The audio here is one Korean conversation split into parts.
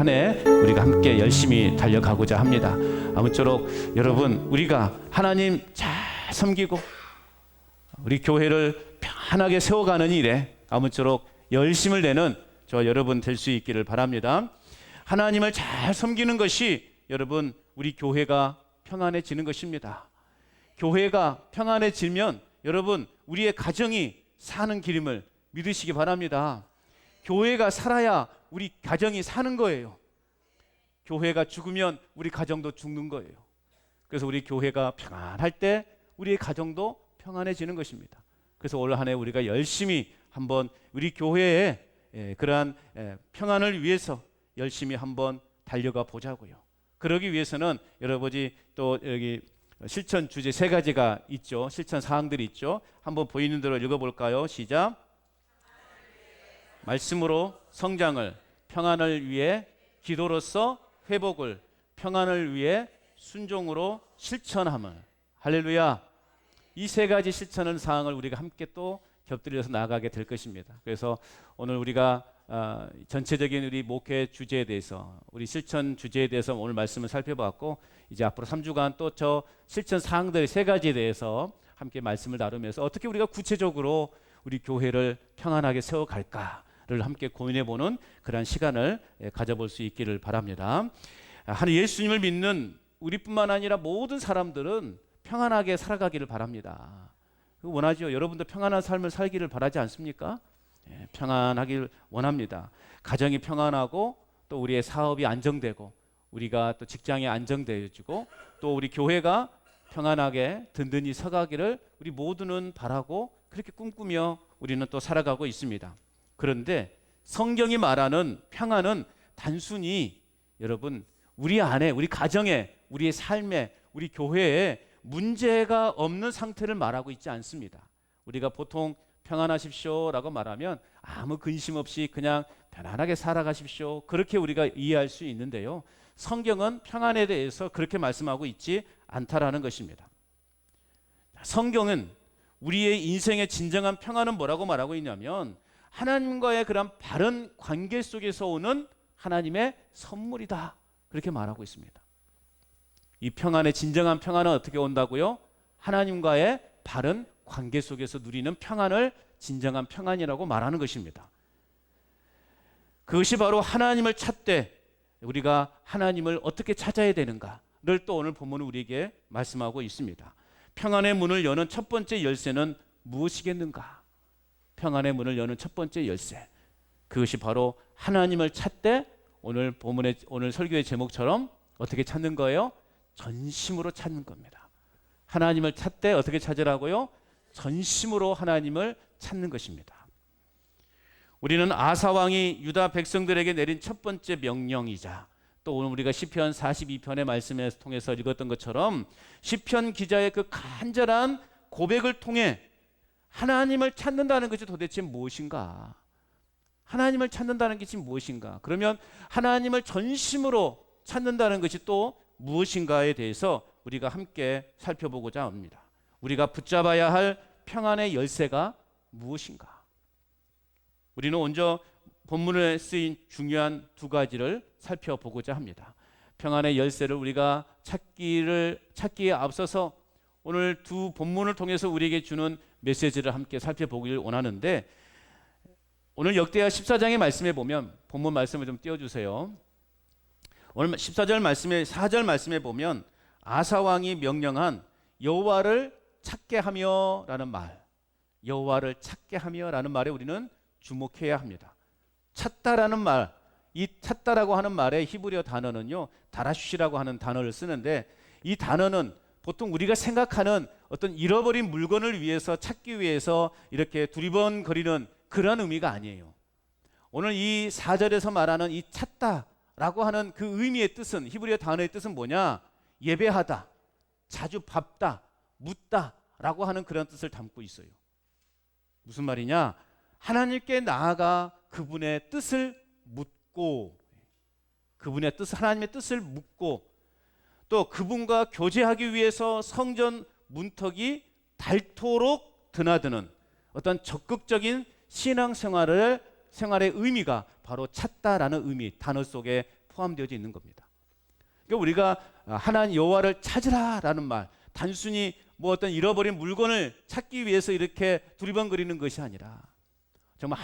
한 해 우리가 함께 열심히 달려가고자 합니다. 아무쪼록 여러분 우리가 하나님 잘 섬기고 우리 교회를 편하게 세워가는 일에 아무쪼록 열심을 내는 저 여러분 될 수 있기를 바랍니다. 하나님을 잘 섬기는 것이 여러분 우리 교회가 평안해지는 것입니다. 교회가 평안해지면 여러분 우리의 가정이 사는 길임을 믿으시기 바랍니다. 교회가 살아야 우리 가정이 사는 거예요. 교회가 죽으면 우리 가정도 죽는 거예요. 그래서 우리 교회가 평안할 때 우리의 가정도 평안해지는 것입니다. 그래서 올 한 해 우리가 열심히 한번 우리 교회의 그러한 평안을 위해서 열심히 한번 달려가 보자고요. 그러기 위해서는 여러분이 또 여기 실천 주제 3가지가 있죠. 실천 사항들이 있죠. 한번 보이는 대로 읽어볼까요? 시작. 말씀으로 성장을, 평안을 위해 기도로서 회복을, 평안을 위해 순종으로 실천함을. 할렐루야. 이 3가지 실천 사항을 우리가 함께 또 곁들여서 나아가게 될 것입니다. 그래서 오늘 우리가 전체적인 우리 목회 주제에 대해서 우리 실천 주제에 대해서 오늘 말씀을 살펴봤고 이제 앞으로 3주간 또 저 실천 사항들 3가지에 대해서 함께 말씀을 나누면서 어떻게 우리가 구체적으로 우리 교회를 평안하게 세워갈까를 함께 고민해보는 그런 시간을 가져볼 수 있기를 바랍니다. 한 예수님을 믿는 우리뿐만 아니라 모든 사람들은 평안하게 살아가기를 바랍니다. 원하죠. 여러분도 평안한 삶을 살기를 바라지 않습니까? 평안하길 원합니다. 가정이 평안하고 또 우리의 사업이 안정되고 우리가 또 직장이 안정되어지고 또 우리 교회가 평안하게 든든히 서가기를 우리 모두는 바라고 그렇게 꿈꾸며 우리는 또 살아가고 있습니다. 그런데 성경이 말하는 평안은 단순히 여러분 우리 안에 우리 가정에 우리의 삶에 우리 교회에 문제가 없는 상태를 말하고 있지 않습니다. 우리가 보통 평안하십시오라고 말하면 아무 근심 없이 그냥 편안하게 살아가십시오. 그렇게 우리가 이해할 수 있는데요. 성경은 평안에 대해서 그렇게 말씀하고 있지 않다라는 것입니다. 성경은 우리의 인생의 진정한 평안은 뭐라고 말하고 있냐면 하나님과의 그런 바른 관계 속에서 오는 하나님의 선물이다. 그렇게 말하고 있습니다. 이 평안의 진정한 평안은 어떻게 온다고요? 하나님과의 바른 관계 속에서 누리는 평안을 진정한 평안이라고 말하는 것입니다. 그것이 바로 하나님을 찾되 우리가 하나님을 어떻게 찾아야 되는가를 또 오늘 본문은 우리에게 말씀하고 있습니다. 평안의 문을 여는 첫 번째 열쇠는 무엇이겠는가? 평안의 문을 여는 첫 번째 열쇠. 그것이 바로 하나님을 찾되 오늘 본문의 오늘 설교의 제목처럼 어떻게 찾는 거예요? 전심으로 찾는 겁니다. 하나님을 찾되 어떻게 찾으라고요? 전심으로 하나님을 찾는 것입니다. 우리는 아사 왕이 유다 백성들에게 내린 첫 번째 명령이자 또 오늘 우리가 시편 42편의 말씀을 통해서 읽었던 것처럼 시편 기자의 그 간절한 고백을 통해 하나님을 찾는다는 것이 도대체 무엇인가? 하나님을 찾는다는 것이 무엇인가? 그러면 하나님을 전심으로 찾는다는 것이 또 무엇인가에 대해서 우리가 함께 살펴보고자 합니다. 우리가 붙잡아야 할 평안의 열쇠가 무엇인가? 우리는 먼저 본문에 쓰인 중요한 2가지를 살펴보고자 합니다. 평안의 열쇠를 우리가 찾기에 앞서서 오늘 2 본문을 통해서 우리에게 주는 메시지를 함께 살펴보길 원하는데 오늘 역대하 14장의 말씀에 보면 본문 말씀을 좀 띄워주세요. 오늘 14절 말씀에 4절 말씀에 보면 아사 왕이 명령한 여호와를 찾게 하며라는 말, 여호와를 찾게 하며라는 말에 우리는 주목해야 합니다. 찾다라는 말, 이 찾다라고 하는 말의 히브리어 단어는요 다라슈시라고 하는 단어를 쓰는데 이 단어는 보통 우리가 생각하는 어떤 잃어버린 물건을 위해서 찾기 위해서 이렇게 두리번거리는 그런 의미가 아니에요. 오늘 이 4절에서 말하는 이 찾다라고 하는 그 의미의 뜻은 히브리어 단어의 뜻은 뭐냐? 예배하다, 자주 밟다, 묻다 라고 하는 그런 뜻을 담고 있어요. 무슨 말이냐? 하나님께 나아가 그분의 뜻을 묻고 그분의 뜻, 하나님의 뜻을 묻고 또 그분과 교제하기 위해서 성전 문턱이 닳도록 드나드는 어떤 적극적인 신앙생활의 의미가 바로 찾다라는 의미, 단어 속에 포함되어져 있는 겁니다. 그러니까 우리가 하나님 여호와를 찾으라라는 말, 단순히 뭐 어떤 잃어버린 물건을 찾기 위해서 이렇게 두리번거리는 것이 아니라 정말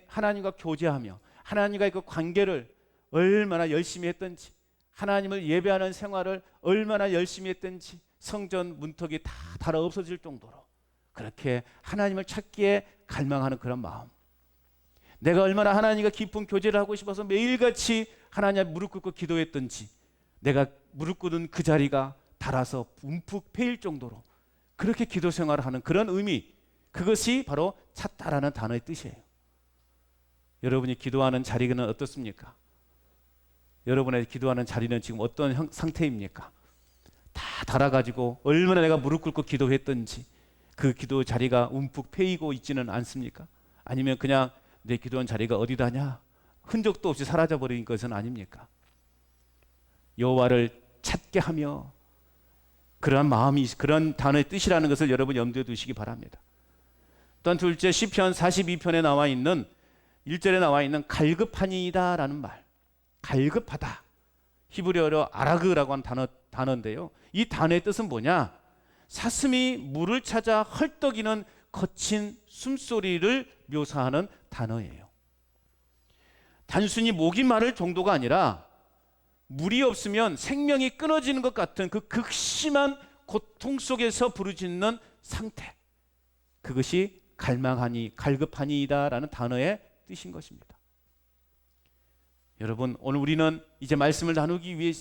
하나님과 교제하며 하나님과의 그 관계를 얼마나 열심히 했던지, 하나님을 예배하는 생활을 얼마나 열심히 했던지 성전 문턱이 다 달아 없어질 정도로 그렇게 하나님을 찾기에 갈망하는 그런 마음, 내가 얼마나 하나님과 깊은 교제를 하고 싶어서 매일같이 하나님 앞에 무릎 꿇고 기도했던지 내가 무릎 꿇은 그 자리가 달아서 움푹 패일 정도로 그렇게 기도 생활을 하는 그런 의미, 그것이 바로 찾다라는 단어의 뜻이에요. 여러분이 기도하는 자리는 어떻습니까? 여러분의 기도하는 자리는 지금 어떤 상태입니까? 다 달아가지고 얼마나 내가 무릎 꿇고 기도했던지 그 기도 자리가 움푹 패이고 있지는 않습니까? 아니면 그냥 내 기도한 자리가 어디다냐? 흔적도 없이 사라져버린 것은 아닙니까? 여호와를 찾게 하며, 그러한 마음이, 그런 단어의 뜻이라는 것을 여러분 염두에 두시기 바랍니다. 또한 둘째, 시편 42편에 나와 있는 1절에 나와 있는 갈급하니이다 라는 말, 갈급하다, 히브리어로 아라그라고 하는 단어인데요, 이 단어의 뜻은 뭐냐? 사슴이 물을 찾아 헐떡이는 거친 숨소리를 묘사하는 단어예요. 단순히 목이 마를 정도가 아니라 물이 없으면 생명이 끊어지는 것 같은 그 극심한 고통 속에서 부르짖는 상태, 그것이 갈망하니, 갈급하니이다 라는 단어의 뜻인 것입니다. 여러분, 오늘 우리는 이제 말씀을 나누기 위해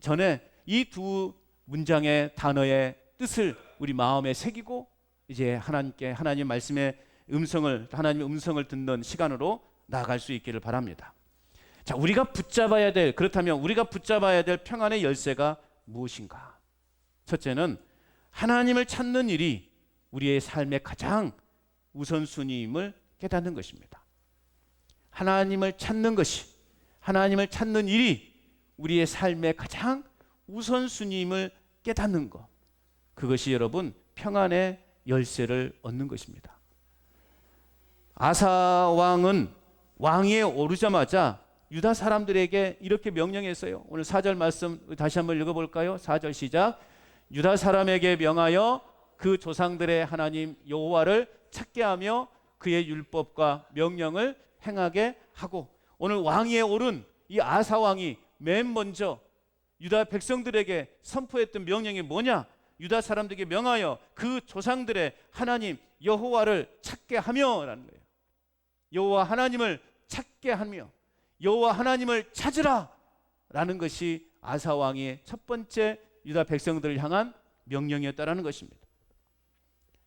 전에 이 두 문장의 단어의 뜻을 우리 마음에 새기고 이제 하나님 말씀의 하나님의 음성을 듣는 시간으로 나아갈 수 있기를 바랍니다. 자, 그렇다면 우리가 붙잡아야 될 평안의 열쇠가 무엇인가? 첫째는 하나님을 찾는 일이 우리의 삶의 가장 우선순위임을 깨닫는 것입니다. 하나님을 찾는 일이 우리의 삶의 가장 우선순위임을 깨닫는 것, 그것이 여러분 평안의 열쇠를 얻는 것입니다. 아사 왕은 왕위에 오르자마자 유다 사람들에게 이렇게 명령했어요. 오늘 4절 말씀 다시 한번 읽어볼까요? 4절 시작. 유다 사람에게 명하여 그 조상들의 하나님 여호와를 찾게 하며 그의 율법과 명령을 행하게 하고, 오늘 왕위에 오른 이 아사 왕이 맨 먼저 유다 백성들에게 선포했던 명령이 뭐냐? 유다 사람들에게 명하여 그 조상들의 하나님 여호와를 찾게 하며 라는 거예요. 여호와 하나님을 찾게 하며 여호와 하나님을 찾으라 라는 것이 아사 왕의 첫 번째 유다 백성들을 향한 명령이었다라는 것입니다.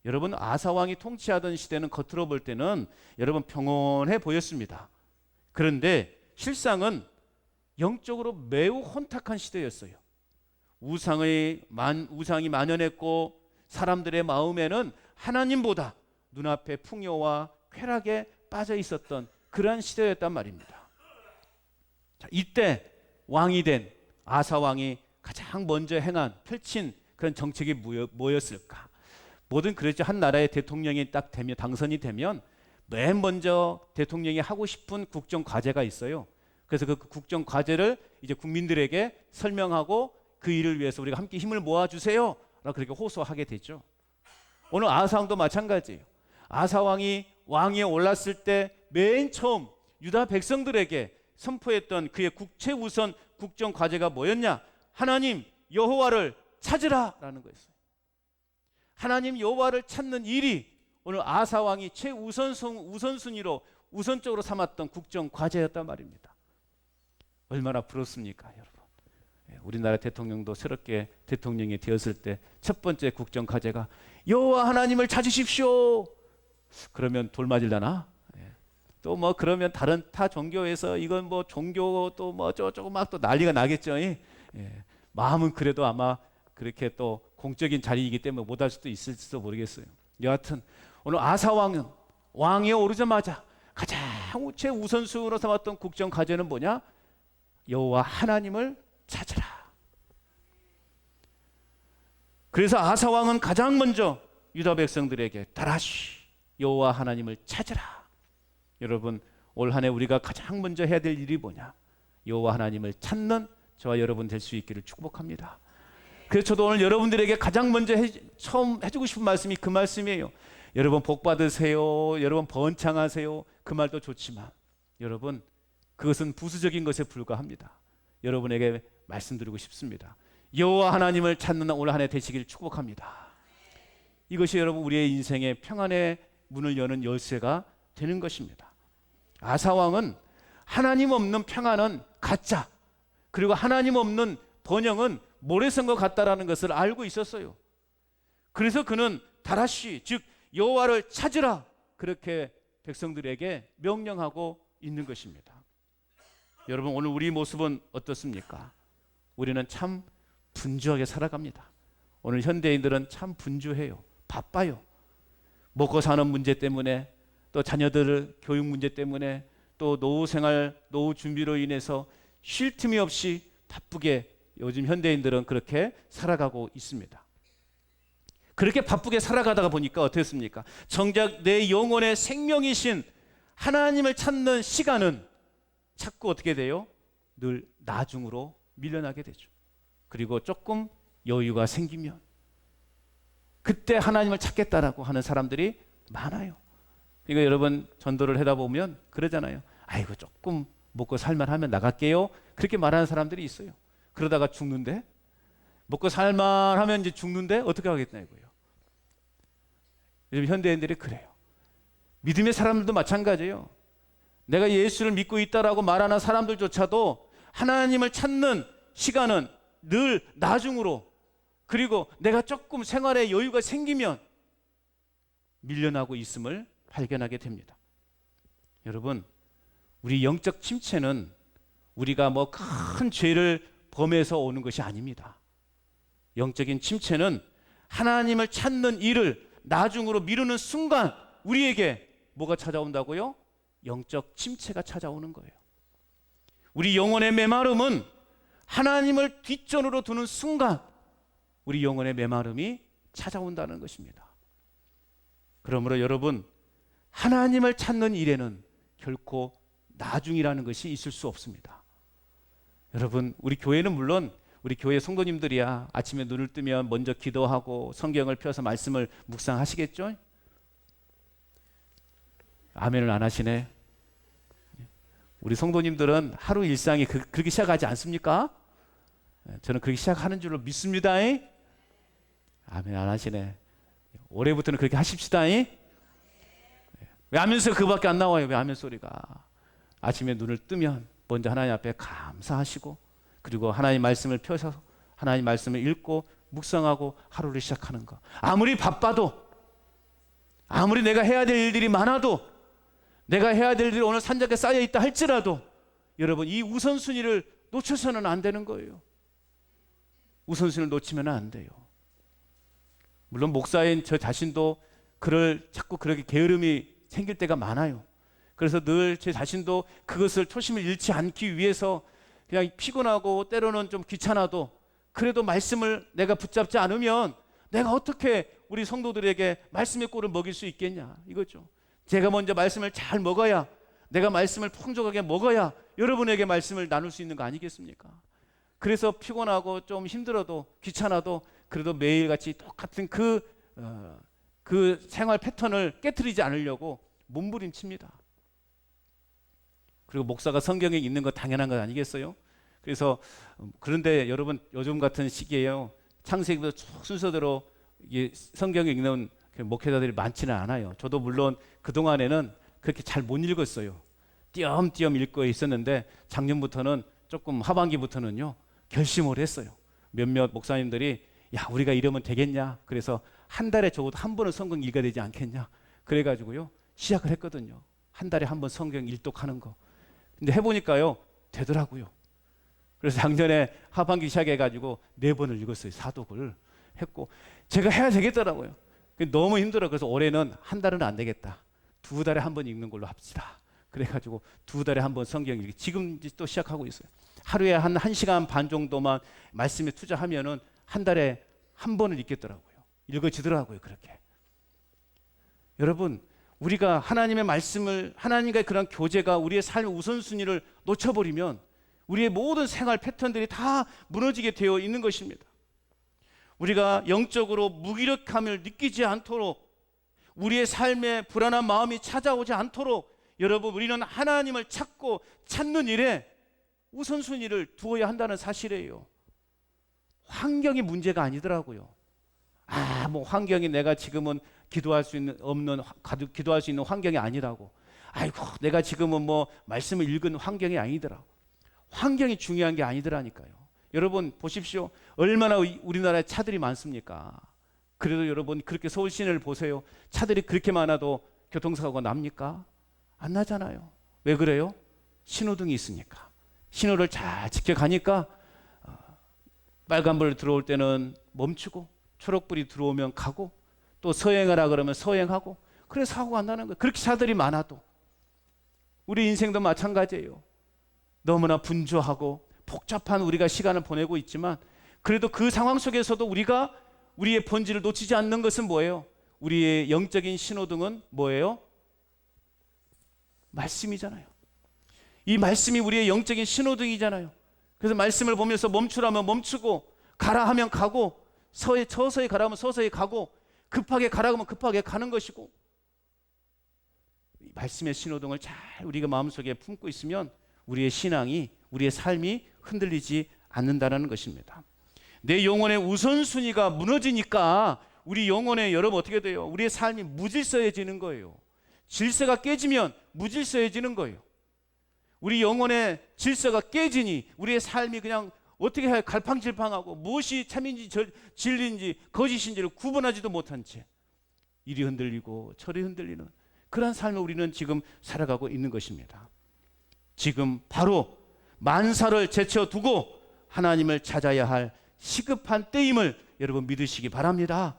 여러분, 아사 왕이 통치하던 시대는 겉으로 볼 때는 여러분 평온해 보였습니다. 그런데 실상은 영적으로 매우 혼탁한 시대였어요. 우상이 만연했고 사람들의 마음에는 하나님보다 눈앞에 풍요와 쾌락에 빠져 있었던 그러한 시대였단 말입니다. 자, 이때 왕이 된 아사 왕이 가장 먼저 펼친 그런 정책이 뭐였을까? 뭐든 그랬죠. 한 나라의 대통령이 딱 되면, 당선이 되면 맨 먼저 대통령이 하고 싶은 국정 과제가 있어요. 그래서 그 국정 과제를 이제 국민들에게 설명하고 그 일을 위해서 우리가 함께 힘을 모아주세요 라고 그렇게 호소하게 되죠. 오늘 아사 왕도 마찬가지예요. 아사 왕이 왕위에 올랐을 때 맨 처음 유다 백성들에게 선포했던 그의 최우선 국정 과제가 뭐였냐? 하나님 여호와를 찾으라 라는 거였어요. 하나님 여호와를 찾는 일이 오늘 아사 왕이 우선적으로 삼았던 국정 과제였단 말입니다. 얼마나 부럽습니까, 여러분? 우리나라 대통령도 새롭게 대통령이 되었을 때 첫 번째 국정 과제가 여호와 하나님을 찾으십시오. 그러면 돌 맞으려나? 또 뭐 그러면 다른 타 종교에서 이건 뭐 종교 또 뭐 어쩌고 막 또 난리가 나겠죠. 마음은 그래도 아마 그렇게 또 공적인 자리이기 때문에 못할 수도 있을지도 모르겠어요. 여하튼 오늘 아사 왕은 왕위에 오르자마자 가장 최우선순위로 삼았던 국정 과제는 뭐냐? 여호와 하나님을 찾으라. 그래서 아사 왕은 가장 먼저 유다 백성들에게 다라시 여호와 하나님을 찾으라. 여러분, 올 한 해 우리가 가장 먼저 해야 될 일이 뭐냐? 여호와 하나님을 찾는 저와 여러분 될 수 있기를 축복합니다. 그래서 저도 오늘 여러분들에게 가장 먼저 처음 해주고 싶은 말씀이 그 말씀이에요. 여러분 복 받으세요. 여러분 번창하세요. 그 말도 좋지만 여러분 그것은 부수적인 것에 불과합니다. 여러분에게 말씀드리고 싶습니다. 여호와 하나님을 찾는 오늘 한 해 되시길 축복합니다. 이것이 여러분 우리의 인생의 평안의 문을 여는 열쇠가 되는 것입니다. 아사왕은 하나님 없는 평안은 가짜, 그리고 하나님 없는 번영은 모래성과 같다라는 것을 알고 있었어요. 그래서 그는 다라시, 즉 여호와를 찾으라, 그렇게 백성들에게 명령하고 있는 것입니다. 여러분 오늘 우리 모습은 어떻습니까? 우리는 참 분주하게 살아갑니다. 오늘 현대인들은 참 분주해요. 바빠요. 먹고 사는 문제 때문에, 또 자녀들 교육 문제 때문에, 또 노후 생활, 노후 준비로 인해서 쉴 틈이 없이 바쁘게 요즘 현대인들은 그렇게 살아가고 있습니다. 그렇게 바쁘게 살아가다가 보니까 어떻습니까? 정작 내 영혼의 생명이신 하나님을 찾는 시간은 자꾸 어떻게 돼요? 늘 나중으로 밀려나게 되죠. 그리고 조금 여유가 생기면 그때 하나님을 찾겠다라고 하는 사람들이 많아요. 그러니까 여러분 전도를 하다 보면 그러잖아요. 아이고 조금 먹고 살만하면 나갈게요. 그렇게 말하는 사람들이 있어요. 그러다가 죽는데, 먹고 살만하면 이제 죽는데 어떻게 하겠나 이거예요. 요즘 현대인들이 그래요. 믿음의 사람들도 마찬가지예요. 내가 예수를 믿고 있다라고 말하는 사람들조차도 하나님을 찾는 시간은 늘 나중으로, 그리고 내가 조금 생활에 여유가 생기면 밀려나고 있음을 발견하게 됩니다. 여러분, 우리 영적 침체는 우리가 뭐 큰 죄를 범해서 오는 것이 아닙니다. 영적인 침체는 하나님을 찾는 일을 나중으로 미루는 순간 우리에게 뭐가 찾아온다고요? 영적 침체가 찾아오는 거예요. 우리 영혼의 메마름은 하나님을 뒷전으로 두는 순간 우리 영혼의 메마름이 찾아온다는 것입니다. 그러므로 여러분, 하나님을 찾는 일에는 결코 나중이라는 것이 있을 수 없습니다. 여러분, 우리 교회는 물론 우리 교회 성도님들이야 아침에 눈을 뜨면 먼저 기도하고 성경을 펴서 말씀을 묵상하시겠죠? 아멘을 안 하시네. 우리 성도님들은 하루 일상이 그렇게 시작하지 않습니까? 저는 그렇게 시작하는 줄로 믿습니다. 아멘 안 하시네. 올해부터는 그렇게 하십시다. 왜 하면서 그밖에 안 나와요? 왜 하면 소리가. 아침에 눈을 뜨면 먼저 하나님 앞에 감사하시고, 그리고 하나님 말씀을 펴서 하나님 말씀을 읽고 묵상하고 하루를 시작하는 거. 아무리 바빠도, 아무리 내가 해야 될 일들이 많아도, 내가 해야 될 일이 오늘 산적에 쌓여 있다 할지라도 여러분 이 우선순위를 놓쳐서는 안 되는 거예요. 우선순위를 놓치면 안 돼요. 물론 목사인 저 자신도 자꾸 그렇게 게으름이 생길 때가 많아요. 그래서 늘 제 자신도 그것을 초심을 잃지 않기 위해서 그냥 피곤하고 때로는 좀 귀찮아도 그래도 말씀을 내가 붙잡지 않으면 내가 어떻게 우리 성도들에게 말씀의 꼴을 먹일 수 있겠냐 이거죠. 제가 먼저 말씀을 잘 먹어야, 내가 말씀을 풍족하게 먹어야 여러분에게 말씀을 나눌 수 있는 거 아니겠습니까? 그래서 피곤하고 좀 힘들어도 귀찮아도 그래도 매일같이 똑같은 그 생활 패턴을 깨트리지 않으려고 몸부림칩니다. 그리고 목사가 성경에 있는 거 당연한 것 아니겠어요? 그래서 그런데 여러분 요즘 같은 시기에요, 창세기부터 쭉 순서대로 성경에 읽는 목회자들이 많지는 않아요. 저도 물론 그동안에는 그렇게 잘 못 읽었어요. 띄엄띄엄 읽고 있었는데 작년부터는 조금 하반기부터는요 결심을 했어요. 몇몇 목사님들이 야 우리가 이러면 되겠냐, 그래서 한 달에 적어도 한 번은 성경 읽어야 되지 않겠냐, 그래가지고요 시작을 했거든요. 한 달에 한 번 성경 일독하는 거. 근데 해보니까요 되더라고요. 그래서 작년에 하반기 시작해가지고 4번을 읽었어요. 사독을 했고 제가 해야 되겠더라고요. 너무 힘들어. 그래서 올해는 한 달은 안 되겠다, 2달에 한 번 읽는 걸로 합시다. 그래가지고 2달에 한 번 성경 읽기 지금 또 시작하고 있어요. 하루에 한 1시간 반 정도만 말씀에 투자하면은 한 달에 한 번을 읽겠더라고요. 읽어지더라고요. 그렇게. 여러분, 우리가 하나님의 말씀을, 하나님과의 그런 교제가 우리의 삶의 우선순위를 놓쳐버리면 우리의 모든 생활 패턴들이 다 무너지게 되어 있는 것입니다. 우리가 영적으로 무기력함을 느끼지 않도록, 우리의 삶에 불안한 마음이 찾아오지 않도록 여러분, 우리는 하나님을 찾고 찾는 일에 우선순위를 두어야 한다는 사실이에요. 환경이 문제가 아니더라고요. 뭐 환경이 내가 지금은 기도할 수 있는 환경이 아니라고. 아이고, 내가 지금은 뭐 말씀을 읽은 환경이 아니더라고. 환경이 중요한 게 아니더라니까요. 여러분 보십시오. 얼마나 우리나라에 차들이 많습니까? 그래도 여러분 그렇게 서울 시내를 보세요. 차들이 그렇게 많아도 교통사고가 납니까? 안 나잖아요. 왜 그래요? 신호등이 있으니까. 신호를 잘 지켜가니까 빨간불 들어올 때는 멈추고, 초록불이 들어오면 가고, 또 서행하라 그러면 서행하고, 그래서 사고가 안 나는 거예요. 그렇게 차들이 많아도. 우리 인생도 마찬가지예요. 너무나 분주하고 복잡한 우리가 시간을 보내고 있지만, 그래도 그 상황 속에서도 우리가 우리의 본질을 놓치지 않는 것은 뭐예요? 우리의 영적인 신호등은 뭐예요? 말씀이잖아요. 이 말씀이 우리의 영적인 신호등이잖아요. 그래서 말씀을 보면서 멈추라면 멈추고, 가라 하면 가고, 서서히 가라면 서서히 가고, 급하게 가라 하면 급하게 가는 것이고, 말씀의 신호등을 잘 우리가 마음속에 품고 있으면 우리의 신앙이, 우리의 삶이 흔들리지 않는다는 것입니다. 내 영혼의 우선순위가 무너지니까 우리 영혼에 여러분 어떻게 돼요? 우리의 삶이 무질서해지는 거예요. 질서가 깨지면 무질서해지는 거예요. 우리 영혼의 질서가 깨지니 우리의 삶이 그냥 어떻게 해야 갈팡질팡하고, 무엇이 참인지 진리인지 거짓인지를 구분하지도 못한 채 이리 흔들리고 저리 흔들리는 그런 삶을 우리는 지금 살아가고 있는 것입니다. 지금 바로 만사를 제쳐두고 하나님을 찾아야 할 시급한 때임을 여러분 믿으시기 바랍니다.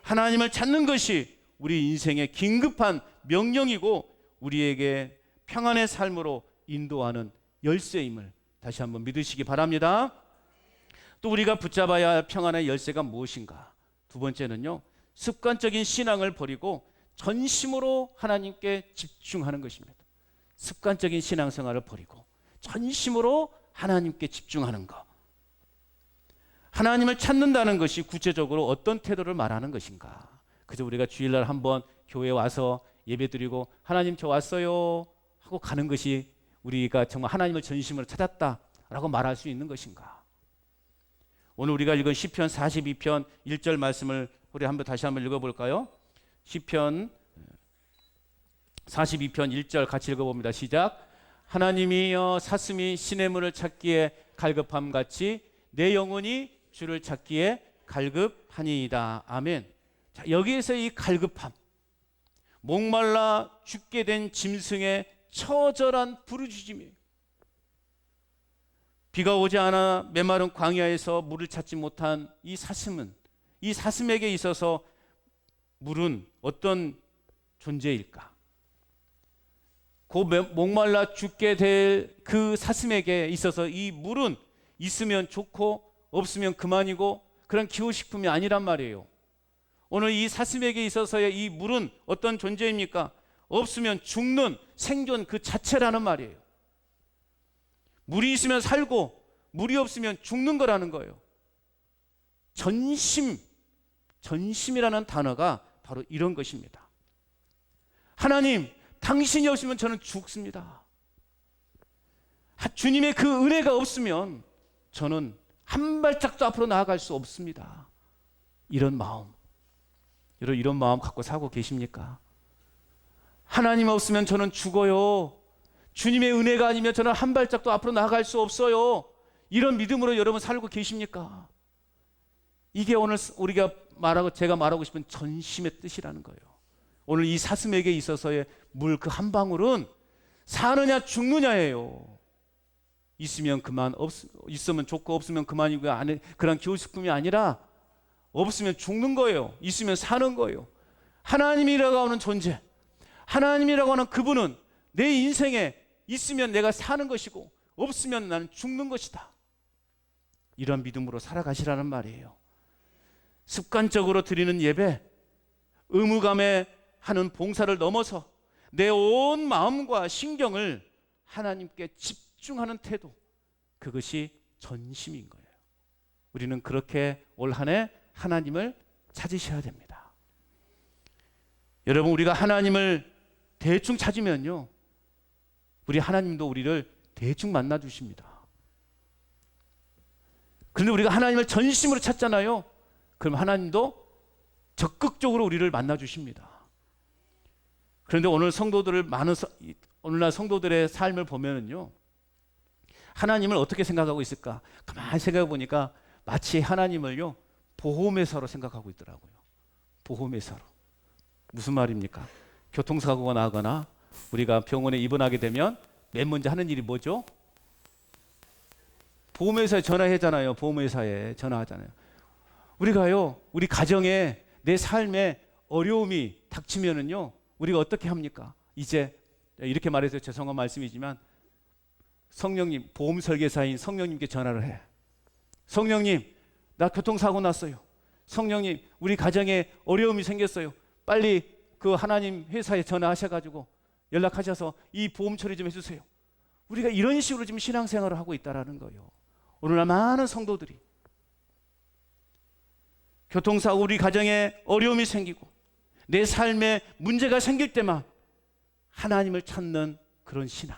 하나님을 찾는 것이 우리 인생의 긴급한 명령이고 우리에게 평안의 삶으로 인도하는 열쇠임을 다시 한번 믿으시기 바랍니다. 또 우리가 붙잡아야 할 평안의 열쇠가 무엇인가? 두 번째는요, 습관적인 신앙을 버리고 전심으로 하나님께 집중하는 것입니다. 습관적인 신앙생활을 버리고 전심으로 하나님께 집중하는 것. 하나님을 찾는다는 것이 구체적으로 어떤 태도를 말하는 것인가? 그저 우리가 주일날 한번 교회에 와서 예배드리고 하나님 저 왔어요 하고 가는 것이 우리가 정말 하나님을 전심으로 찾았다라고 말할 수 있는 것인가? 오늘 우리가 읽은 시편 42편 1절 말씀을 우리 다시 한번 읽어볼까요? 시편 42편 1절 같이 읽어봅니다. 시작. 하나님이여 사슴이 시냇물을 찾기에 갈급함 같이 내 영혼이 주를 찾기에 갈급하니이다. 아멘. 자, 여기에서 이 갈급함, 목말라 죽게 된 짐승의 처절한 부르짖음이에요. 비가 오지 않아 메마른 광야에서 물을 찾지 못한 이 사슴은, 이 사슴에게 있어서 물은 어떤 존재일까? 그 목말라 죽게 될 그 사슴에게 있어서 이 물은 있으면 좋고 없으면 그만이고 그런 기호식품이 아니란 말이에요. 오늘 이 사슴에게 있어서의 이 물은 어떤 존재입니까? 없으면 죽는 생존 그 자체라는 말이에요. 물이 있으면 살고 물이 없으면 죽는 거라는 거예요. 전심이라는 단어가 바로 이런 것입니다. 하나님, 당신이 없으면 저는 죽습니다. 주님의 그 은혜가 없으면 저는 한 발짝도 앞으로 나아갈 수 없습니다. 이런 마음, 여러분 이런 마음 갖고 살고 계십니까? 하나님 없으면 저는 죽어요. 주님의 은혜가 아니면 저는 한 발짝도 앞으로 나아갈 수 없어요. 이런 믿음으로 여러분 살고 계십니까? 이게 오늘 제가 말하고 싶은 전심의 뜻이라는 거예요. 오늘 이 사슴에게 있어서의 물 그 한 방울은 사느냐 죽느냐예요. 있으면 그만, 있으면 좋고 없으면 그만이고 그런 기호식품이 아니라 없으면 죽는 거예요. 있으면 사는 거예요. 하나님이라고 하는 존재, 하나님이라고 하는 그분은 내 인생에 있으면 내가 사는 것이고 없으면 나는 죽는 것이다. 이런 믿음으로 살아가시라는 말이에요. 습관적으로 드리는 예배, 의무감에 하는 봉사를 넘어서 내 온 마음과 신경을 하나님께 집중하는 태도, 그것이 전심인 거예요. 우리는 그렇게 올 한 해 하나님을 찾으셔야 됩니다. 여러분, 우리가 하나님을 대충 찾으면요, 우리 하나님도 우리를 대충 만나 주십니다. 그런데 우리가 하나님을 전심으로 찾잖아요. 그럼 하나님도 적극적으로 우리를 만나 주십니다. 그런데 오늘날 성도들의 삶을 보면은요, 하나님을 어떻게 생각하고 있을까? 가만히 생각해 보니까 마치 하나님을요, 보험회사로 생각하고 있더라고요. 보험회사로. 무슨 말입니까? 교통사고가 나거나 우리가 병원에 입원하게 되면 맨 먼저 하는 일이 뭐죠? 보험회사에 전화하잖아요. 보험회사에 전화하잖아요. 우리가요, 우리 가정에, 내 삶에 어려움이 닥치면은요, 우리가 어떻게 합니까? 이제 이렇게 말해서 죄송한 말씀이지만 성령님, 보험 설계사인 성령님께 전화를 해. 성령님, 나 교통사고 났어요. 성령님, 우리 가정에 어려움이 생겼어요. 빨리 그 하나님 회사에 전화하셔가지고 연락하셔서 이 보험 처리 좀 해주세요. 우리가 이런 식으로 지금 신앙생활을 하고 있다는 거예요. 오늘날 많은 성도들이 교통사고, 우리 가정에 어려움이 생기고 내 삶에 문제가 생길 때만 하나님을 찾는 그런 신앙.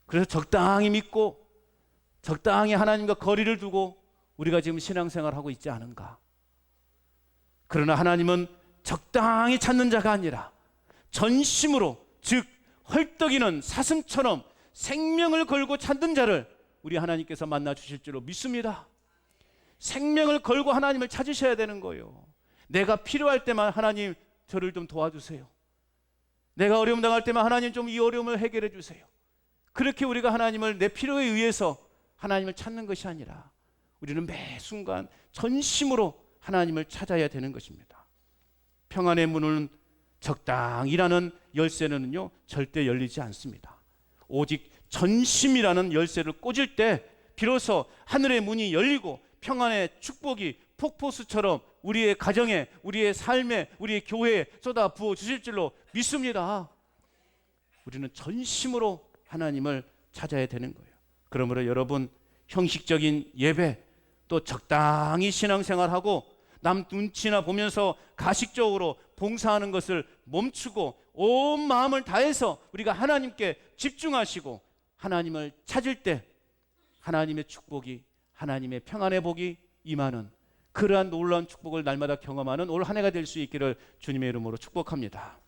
그래서 적당히 믿고 적당히 하나님과 거리를 두고 우리가 지금 신앙생활을 하고 있지 않은가. 그러나 하나님은 적당히 찾는 자가 아니라 전심으로, 즉 헐떡이는 사슴처럼 생명을 걸고 찾는 자를 우리 하나님께서 만나 주실 줄로 믿습니다. 생명을 걸고 하나님을 찾으셔야 되는 거예요. 내가 필요할 때만 하나님 저를 좀 도와주세요. 내가 어려움 당할 때만 하나님 좀 이 어려움을 해결해 주세요. 그렇게 우리가 하나님을 내 필요에 의해서 하나님을 찾는 것이 아니라 우리는 매 순간 전심으로 하나님을 찾아야 되는 것입니다. 평안의 문은 적당이라는 열쇠는요, 절대 열리지 않습니다. 오직 전심이라는 열쇠를 꽂을 때 비로소 하늘의 문이 열리고 평안의 축복이 폭포수처럼 우리의 가정에, 우리의 삶에, 우리의 교회에 쏟아 부어 주실 줄로 믿습니다. 우리는 전심으로 하나님을 찾아야 되는 거예요. 그러므로 여러분, 형식적인 예배, 또 적당히 신앙생활하고 남 눈치나 보면서 가식적으로 봉사하는 것을 멈추고 온 마음을 다해서 우리가 하나님께 집중하시고 하나님을 찾을 때 하나님의 축복이, 하나님의 평안의 복이 임하는 그러한 놀라운 축복을 날마다 경험하는 올 한 해가 될 수 있기를 주님의 이름으로 축복합니다.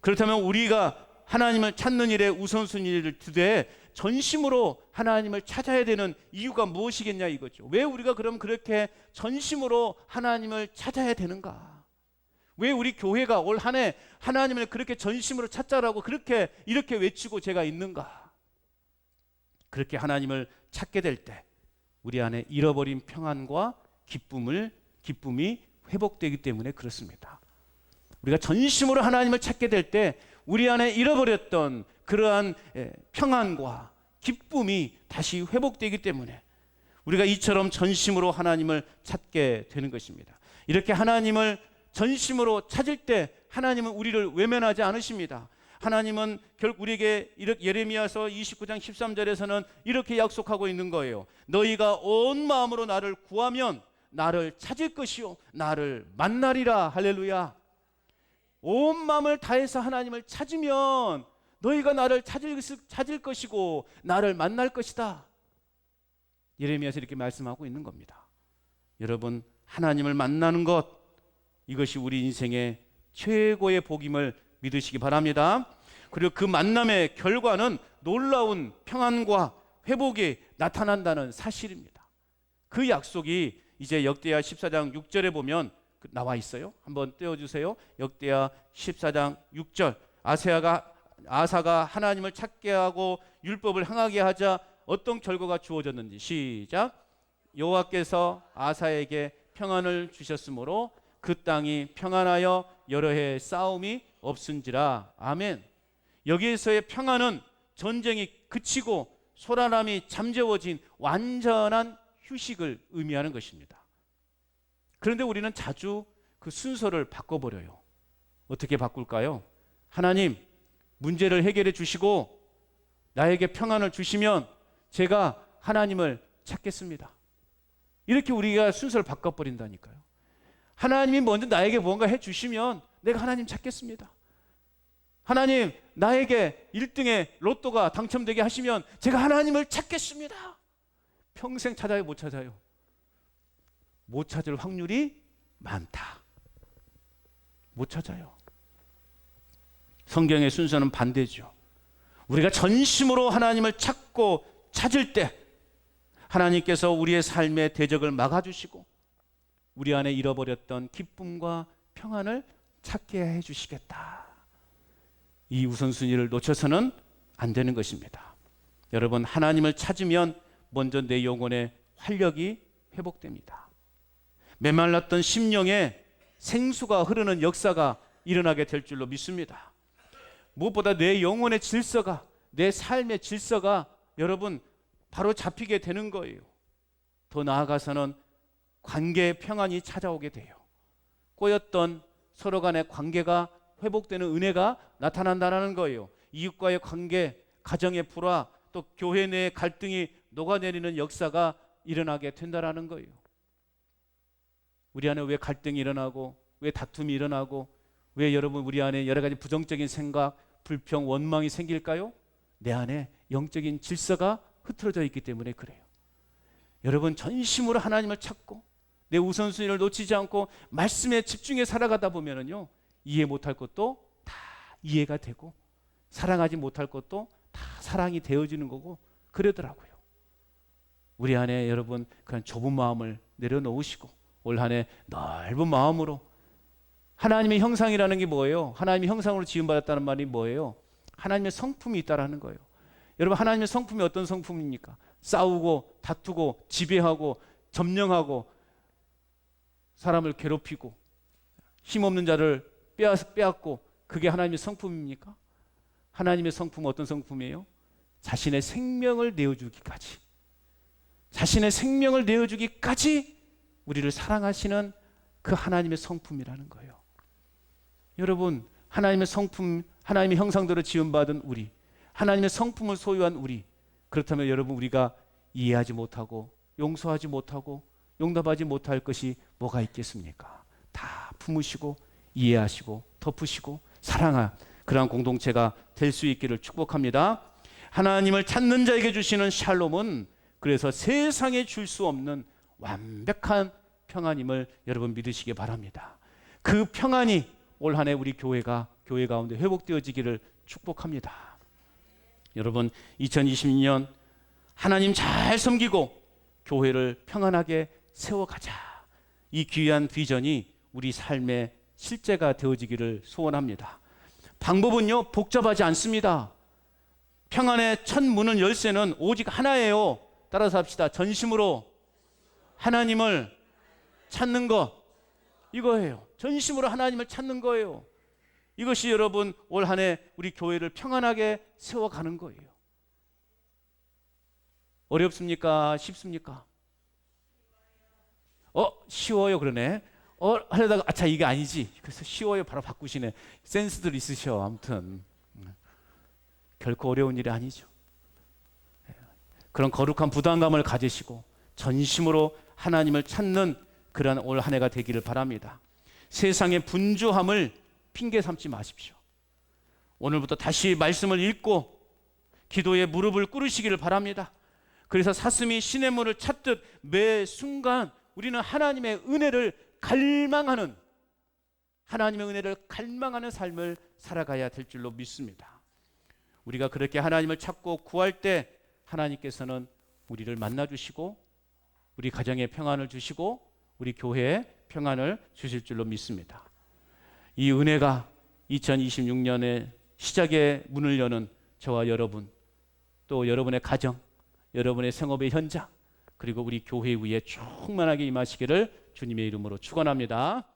그렇다면 우리가 하나님을 찾는 일에 우선순위를 두되 전심으로 하나님을 찾아야 되는 이유가 무엇이겠냐 이거죠. 왜 우리가 그럼 그렇게 전심으로 하나님을 찾아야 되는가? 왜 우리 교회가 올 한 해 하나님을 그렇게 전심으로 찾자라고 그렇게 이렇게 외치고 제가 있는가? 그렇게 하나님을 찾게 될 때 우리 안에 잃어버린 평안과 기쁨이 회복되기 때문에 그렇습니다. 우리가 전심으로 하나님을 찾게 될 때 우리 안에 잃어버렸던 그러한 평안과 기쁨이 다시 회복되기 때문에 우리가 이처럼 전심으로 하나님을 찾게 되는 것입니다. 이렇게 하나님을 전심으로 찾을 때 하나님은 우리를 외면하지 않으십니다. 하나님은 결국 우리에게 예레미야서 29장 13절에서는 이렇게 약속하고 있는 거예요. 너희가 온 마음으로 나를 구하면 나를 찾을 것이요 나를 만나리라. 할렐루야. 온 마음을 다해서 하나님을 찾으면 너희가 나를 찾을 것이고 나를 만날 것이다. 예레미야서 이렇게 말씀하고 있는 겁니다. 여러분, 하나님을 만나는 것, 이것이 우리 인생의 최고의 복임을 믿으시기 바랍니다. 그리고 그 만남의 결과는 놀라운 평안과 회복이 나타난다는 사실입니다. 그 약속이 이제 역대하 14장 6절에 보면 나와 있어요. 한번 떼어주세요. 역대하 14장 6절. 아사가 하나님을 찾게 하고 율법을 행하게 하자 어떤 결과가 주어졌는지 시작. 여호와께서 아사에게 평안을 주셨으므로 그 땅이 평안하여 여러 해 싸움이 없은지라. 아멘. 여기에서의 평안은 전쟁이 그치고 소란함이 잠재워진 완전한 휴식을 의미하는 것입니다. 그런데 우리는 자주 그 순서를 바꿔버려요. 어떻게 바꿀까요? 하나님, 문제를 해결해 주시고 나에게 평안을 주시면 제가 하나님을 찾겠습니다. 이렇게 우리가 순서를 바꿔버린다니까요. 하나님이 먼저 나에게 뭔가 해주시면 내가 하나님 찾겠습니다. 하나님 나에게 1등의 로또가 당첨되게 하시면 제가 하나님을 찾겠습니다. 평생 찾아요, 못 찾아요? 못 찾을 확률이 많다. 못 찾아요. 성경의 순서는 반대죠. 우리가 전심으로 하나님을 찾고 찾을 때 하나님께서 우리의 삶의 대적을 막아주시고 우리 안에 잃어버렸던 기쁨과 평안을 찾게 해주시겠다. 이 우선순위를 놓쳐서는 안 되는 것입니다. 여러분, 하나님을 찾으면 먼저 내 영혼의 활력이 회복됩니다. 메말랐던 심령에 생수가 흐르는 역사가 일어나게 될 줄로 믿습니다. 무엇보다 내 영혼의 질서가, 내 삶의 질서가 여러분 바로 잡히게 되는 거예요. 더 나아가서는 관계의 평안이 찾아오게 돼요. 꼬였던 서로 간의 관계가 회복되는 은혜가 나타난다는 거예요. 이웃과의 관계, 가정의 불화, 또 교회 내의 갈등이 녹아내리는 역사가 일어나게 된다는 거예요. 우리 안에 왜 갈등이 일어나고, 왜 다툼이 일어나고, 왜 여러분 우리 안에 여러 가지 부정적인 생각, 불평, 원망이 생길까요? 내 안에 영적인 질서가 흐트러져 있기 때문에 그래요. 여러분, 전심으로 하나님을 찾고 내 우선순위를 놓치지 않고 말씀에 집중해 살아가다 보면은요, 이해 못할 것도 다 이해가 되고 사랑하지 못할 것도 다 사랑이 되어지는 거고 그러더라고요. 우리 안에 여러분 그런 좁은 마음을 내려놓으시고 올 한 해 넓은 마음으로, 하나님의 형상이라는 게 뭐예요? 하나님의 형상으로 지음받았다는 말이 뭐예요? 하나님의 성품이 있다라는 거예요. 여러분, 하나님의 성품이 어떤 성품입니까? 싸우고 다투고 지배하고 점령하고 사람을 괴롭히고 힘없는 자를 빼앗고, 그게 하나님의 성품입니까? 하나님의 성품은 어떤 성품이에요? 자신의 생명을 내어주기까지, 자신의 생명을 내어주기까지 우리를 사랑하시는 그 하나님의 성품이라는 거예요. 여러분, 하나님의 성품, 하나님의 형상대로 지음받은 우리, 하나님의 성품을 소유한 우리, 그렇다면 여러분 우리가 이해하지 못하고 용서하지 못하고 용납하지 못할 것이 뭐가 있겠습니까? 다 품으시고 이해하시고 덮으시고 사랑한 그러한 공동체가 될 수 있기를 축복합니다. 하나님을 찾는 자에게 주시는 샬롬은 그래서 세상에 줄 수 없는 완벽한 평안임을 여러분 믿으시기 바랍니다. 그 평안이 올 한 해 우리 교회 가운데 회복되어지기를 축복합니다. 여러분, 2022년 하나님 잘 섬기고 교회를 평안하게 세워가자. 이 귀한 비전이 우리 삶의 실제가 되어지기를 소원합니다. 방법은요, 복잡하지 않습니다. 평안의 첫 문은 열쇠는 오직 하나예요. 따라서 합시다. 전심으로 하나님을 찾는 것, 이거예요. 전심으로 하나님을 찾는 거예요. 이것이 여러분 올 한 해 우리 교회를 평안하게 세워가는 거예요. 어렵습니까? 쉽습니까? 쉬워요. 그러네. 하려다가 아차, 이게 아니지. 그래서 쉬워요. 바로 바꾸시네. 센스들 있으셔. 아무튼 결코 어려운 일이 아니죠. 그런 거룩한 부담감을 가지시고 전심으로 하나님을 찾는 그러한 올 한 해가 되기를 바랍니다. 세상의 분주함을 핑계 삼지 마십시오. 오늘부터 다시 말씀을 읽고 기도에 무릎을 꿇으시기를 바랍니다. 그래서 사슴이 시냇물을 찾듯 매 순간 우리는 하나님의 은혜를 갈망하는, 하나님의 은혜를 갈망하는 삶을 살아가야 될 줄로 믿습니다. 우리가 그렇게 하나님을 찾고 구할 때 하나님께서는 우리를 만나주시고 우리 가정에 평안을 주시고 우리 교회에 평안을 주실 줄로 믿습니다. 이 은혜가 2026년의 시작의 문을 여는 저와 여러분, 또 여러분의 가정, 여러분의 생업의 현장, 그리고 우리 교회 위에 충만하게 임하시기를 주님의 이름으로 축원합니다.